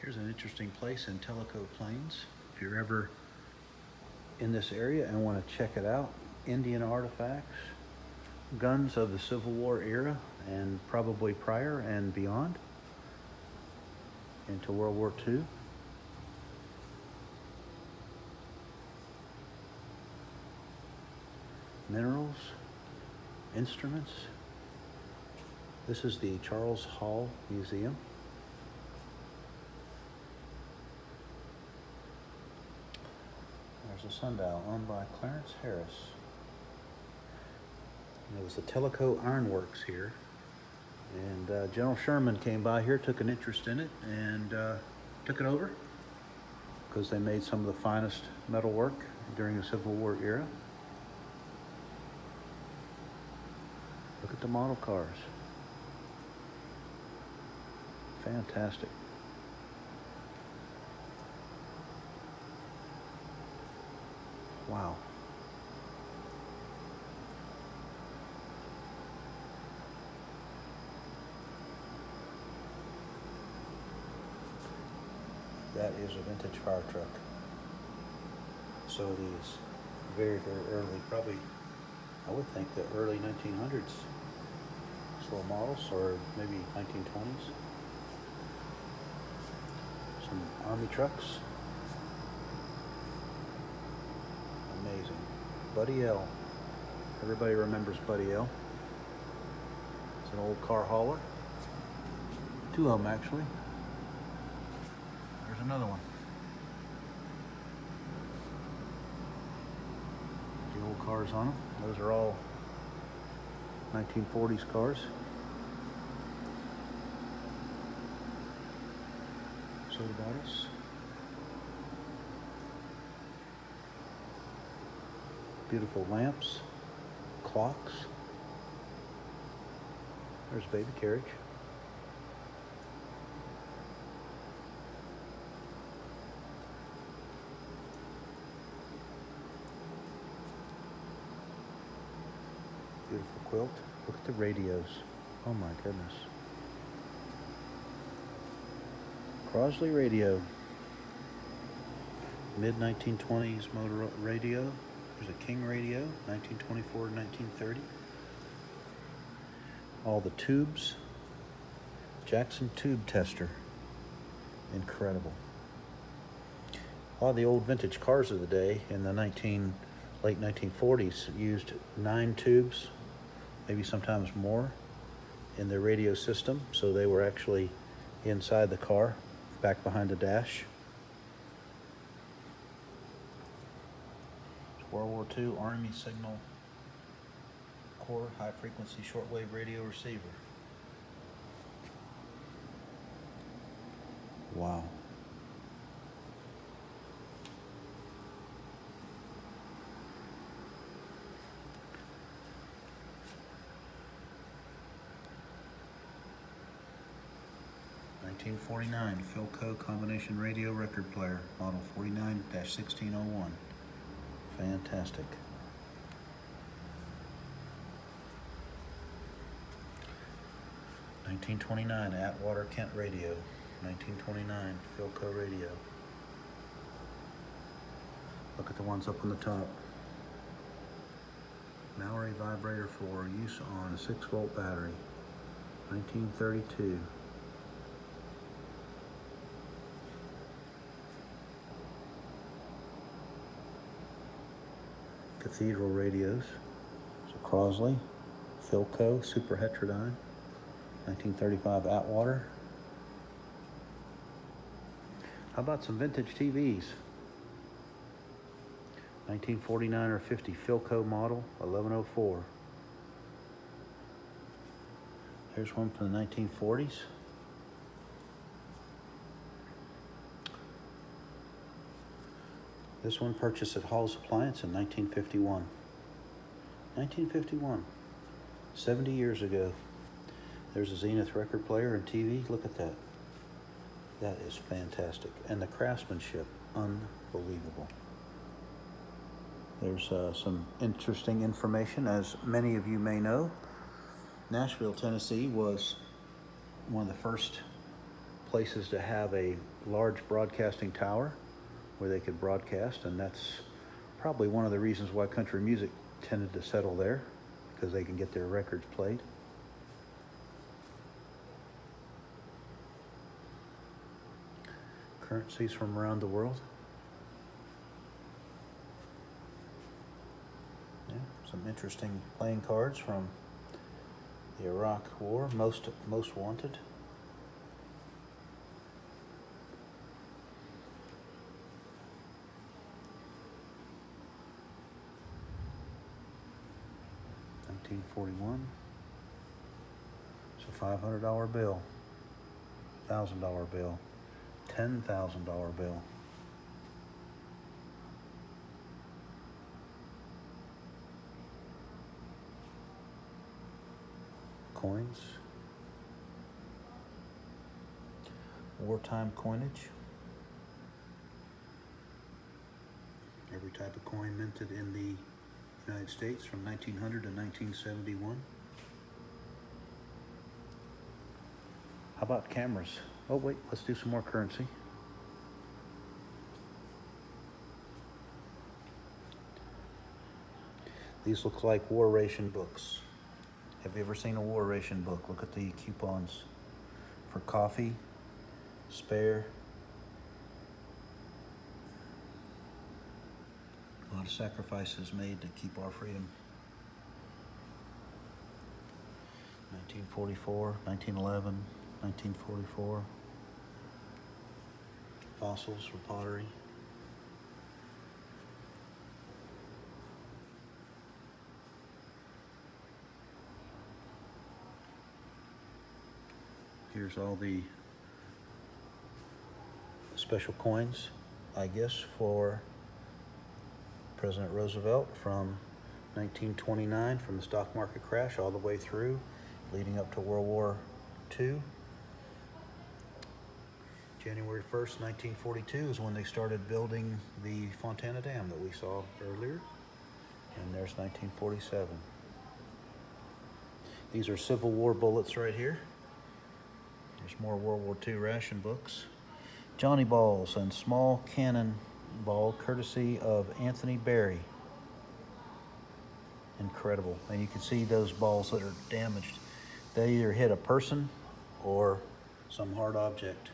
Here's an interesting place in Tellico Plains. If you're ever in this area and want to check it out, Indian artifacts, guns of the Civil War era and probably prior and beyond into World War II. Minerals, instruments. This is the Charles Hall Museum. There's a sundial owned by Clarence Harris. It was the Tellico Ironworks here. And General Sherman came by here, took an interest in it, and took it over because they made some of the finest metal work during the Civil War era. Look at the model cars. Fantastic. Wow. That is a vintage fire truck. So it is very, very early, probably, I would think the early 1900s slow models, or maybe 1920s. Some army trucks. Amazing. Buddy L. Everybody remembers Buddy L. It's an old car hauler. Two of them actually. There's another one. The old cars on them. Those are all 1940s cars. Soda bottles. Beautiful lamps, clocks. There's a baby carriage. Beautiful quilt. Look at the radios. Oh my goodness. Crosley radio. Mid-1920s motor radio. There's a King radio, 1924 to 1930. All the tubes. Jackson tube tester. Incredible. A lot of the old vintage cars of the day in the late 1940s used 9 tubes, maybe sometimes more, in their radio system. So they were actually inside the car, back behind the dash. World War II Army Signal Corps high-frequency shortwave radio receiver. Wow. (1949) Philco combination radio record player, model 49-1601. Fantastic. 1929 Atwater Kent radio. 1929 Philco radio. Look at the ones up on the top. Mallory vibrator for use on a 6-volt battery. 1932. Cathedral Radios. So Crosley, Philco, Super Heterodyne, 1935 Atwater. How about some vintage TVs? 1949 or 50 Philco model, 1104. Here's one from the 1940s. This one purchased at Hall's Appliance in 1951. 1951, 70 years ago. There's a Zenith record player and TV. Look at that. That is fantastic. And the craftsmanship, unbelievable. There's some interesting information. As many of you may know, Nashville, Tennessee was one of the first places to have a large broadcasting tower where they could broadcast, and that's probably one of the reasons why country music tended to settle there, because they can get their records played. Currencies from around the world. Yeah, some interesting playing cards from the Iraq War, most wanted. $1941. It's a $500 bill, $1,000 bill, $10,000 bill. Coins. Wartime coinage. Every type of coin minted in the United States from 1900 to 1971. How about cameras? Oh wait, let's do some more currency. These look like war ration books. Have you ever seen a war ration book? Look at the coupons for coffee, spare. A lot of sacrifices made to keep our freedom. 1944, 1911, 1944. Fossils for pottery. Here's all the special coins, I guess, for President Roosevelt from 1929, from the stock market crash all the way through, leading up to World War II. January 1st, 1942 is when they started building the Fontana Dam that we saw earlier. And there's 1947. These are Civil War bullets right here. There's more World War II ration books. Johnny balls and small cannon ball, courtesy of Anthony Berry. Incredible. And you can see those balls that are damaged. They either hit a person or some hard object.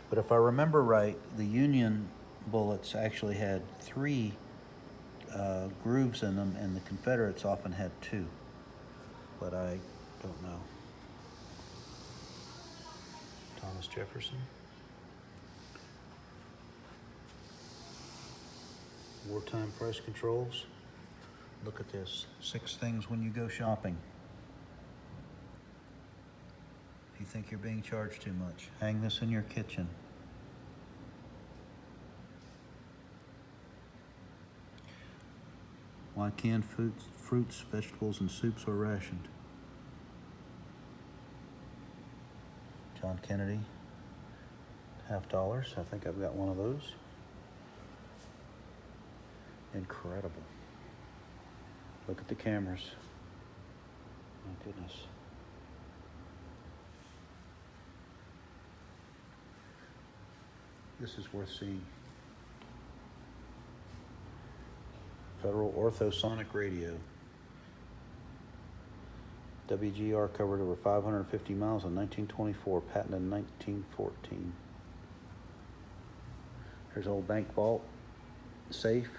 But if I remember right, the Union bullets actually had 3 grooves in them, and the Confederates often had 2. But I don't know. Thomas Jefferson. Wartime price controls. Look at this. 6 things when you go shopping. If you think you're being charged too much, hang this in your kitchen. Why canned fruits, vegetables, and soups are rationed. John Kennedy, $50. I think I've got one of those. Incredible. Look at the cameras. My goodness. This is worth seeing. Federal Orthosonic Radio. WGR covered over 550 miles in 1924, patented in 1914. There's old bank vault, safe,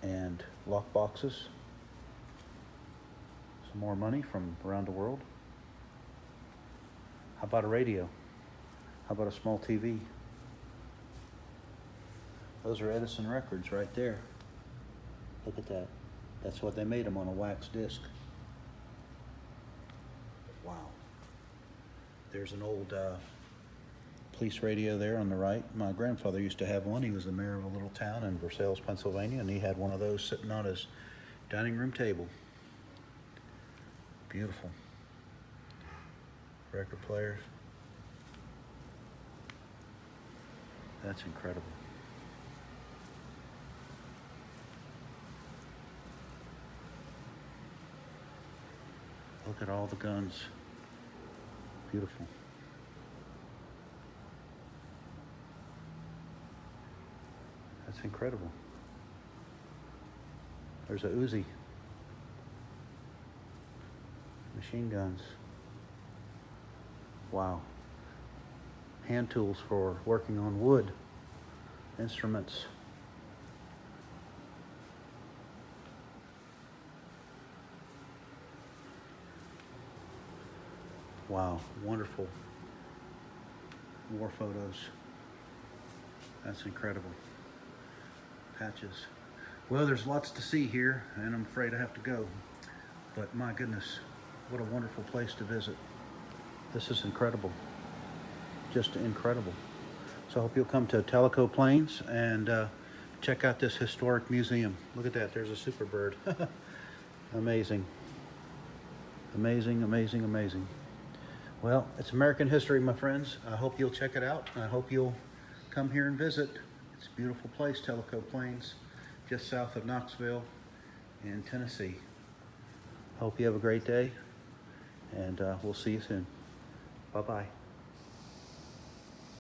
and lock boxes. Some more money from around the world. How about a radio? How about a small TV? Those are Edison records right there. Look at that. That's what they made them on, a wax disc. Wow. There's an old police radio there on the right. My grandfather used to have one. He was the mayor of a little town in Versailles, Pennsylvania, and he had one of those sitting on his dining room table. Beautiful. Record players. That's incredible. Look at all the guns. Beautiful. That's incredible. There's a Uzi. Machine guns. Wow. Hand tools for working on wood. Instruments. Wow, wonderful war photos. That's incredible. Patches. Well, there's lots to see here, and I'm afraid I have to go. But my goodness, what a wonderful place to visit. This is incredible. Just incredible. So I hope you'll come to Tellico Plains and check out this historic museum. Look at that, there's a super bird. Amazing. Amazing, amazing, amazing. Well, it's American history, my friends. I hope you'll check it out. I hope you'll come here and visit. It's a beautiful place, Tellico Plains, just south of Knoxville in Tennessee. Hope you have a great day, and we'll see you soon. Bye-bye.